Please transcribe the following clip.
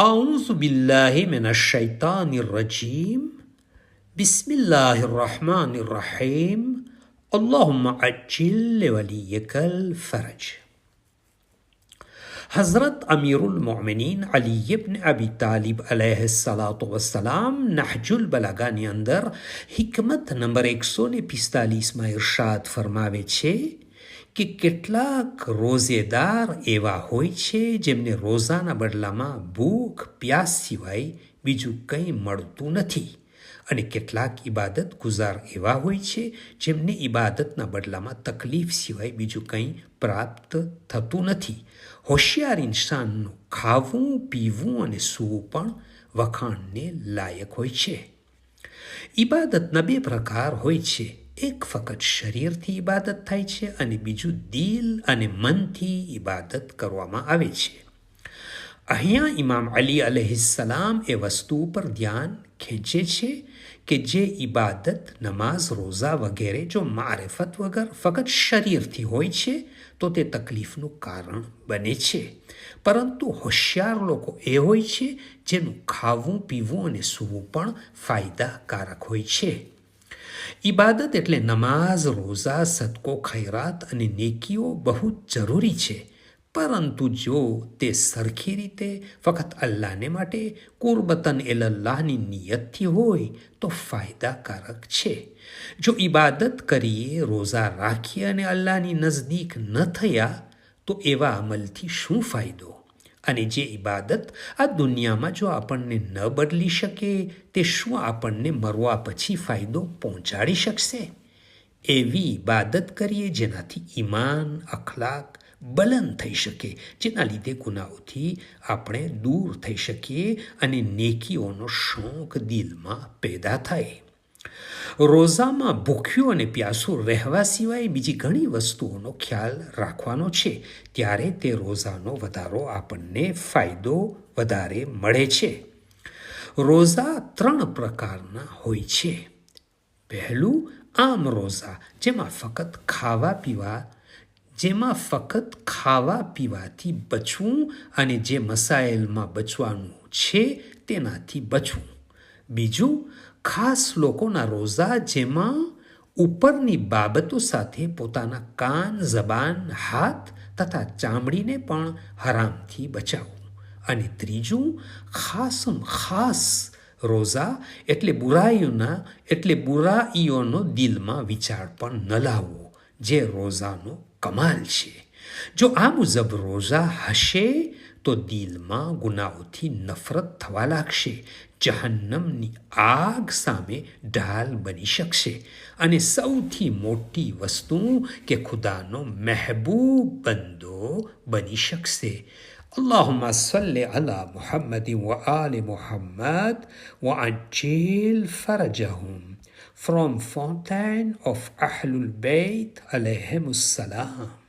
أعوذ بالله من الشيطان الرجيم بسم الله الرحمن الرحيم اللهم عجل لوليك الفرج. हज़रत अमीरुल मोमिनीन अली इब्न अबी तालिब अलैहिस्सलातु वस्सलाम નહજુલ બલાગાની અંદર હિકમત નંબર 145માં ઇરશાદ ફરમાવે છે કે કેટલાક રોઝેદાર એવા હોય છે જેમને રોઝાના બદલામાં ભૂખ પ્યાસ સિવાય બીજું કંઈ મળતું નથી, અને કેટલાક ઇબાદત ગુજાર એવા હોય છે જેમને ઇબાદતના બદલામાં તકલીફ સિવાય બીજું કંઈ પ્રાપ્ત થતું નથી. હોશિયાર ઇન્સાનનું ખાવું, પીવું અને સૂવું પણ વખાણને લાયક હોય છે. ઇબાદતના બે પ્રકાર હોય છે. એક ફક્ત શરીરથી ઇબાદત થાય છે અને બીજું દિલ અને મનથી ઇબાદત કરવામાં આવે છે. અહીંયા ઇમામ અલી અલૈહિસ્સલામ એ વસ્તુ ઉપર ધ્યાન ખેંચે છે કે જે ઇબાદત, નમાઝ, રોઝા વગેરે જો મારિફત વગર ફક્ત શરીરથી હોય છે તો તે તકલીફનું કારણ બને છે. પરંતુ હોશિયાર લોકો એ હોય છે જેનું ખાવું, પીવું અને સૂવું પણ ફાયદાકારક હોય છે. ઇબાદત એટલે નમાઝ, રોઝા, સદકો, ખૈરાત અને નેકીઓ બહુ જ જરૂરી છે, પરંતુ જો તે સરખી રીતે ફક્ત અલ્લાહને માટે કુરબતન એલલ્લાહની નિયતથી હોય તો ફાયદાકારક છે. જો ઇબાદત કરીએ, રોઝા રાખીએ અને અલ્લાહની નજદીક ન થયા તો એવા અમલથી શું ફાયદો? અને જે ઇબાદત આ દુનિયામાં જો આપણને ન બદલી શકે તે શું આપણને મરવા પછી ફાયદો પહોંચાડી શકશે? એવી ઇબાદત કરીએ જેનાથી ઈમાન, અખલાક બલંદ થઈ શકે, જેના લીધે ગુનાહોથી આપણે દૂર થઈ શકીએ અને નેકીઓનો શોખ દિલમાં પેદા થાય. રોઝામાં ભૂખ્યું અને પ્યાસું રહેવા સિવાય બીજી ઘણી વસ્તુઓનો ખ્યાલ રાખવાનો છે, ત્યારે તે રોઝાનો વધારો આપણને ફાયદો વધારે મળે છે. રોઝા 3 પ્રકારના હોય છે. પહેલું આમ રોઝા, જેમાં ફક્ત ખાવા પીવાથી બચવું અને જે મસાઇલમાં બચવાનું છે તેનાથી બચવું. બીજું ખાસ લોકોના રોઝા, જેમાં ઉપરની બાબતો સાથે પોતાના કાન, જબાન, હાથ તથા ચામડીને પણ હરામથી બચાવવું. અને ત્રીજું ખાસ રોઝા, એટલે બુરાઈઓનો દિલમાં વિચાર પણ ન લાવવો, જે રોઝાનો કમાલ છે. જો આ મુજબ રોઝા હશે તો દિલમાં ગુનાહોથી નફરત થવા લાગશે, જહન્નમની આગ સામે ઢાલ બની શકશે અને સૌથી મોટી વસ્તુ કે ખુદાનો મહેબૂબ બંદો બની શકશે. اللهم صل على محمد وآل محمد وعجل فرجهم. From Fountain of Ahlul Bayt alayhim salam.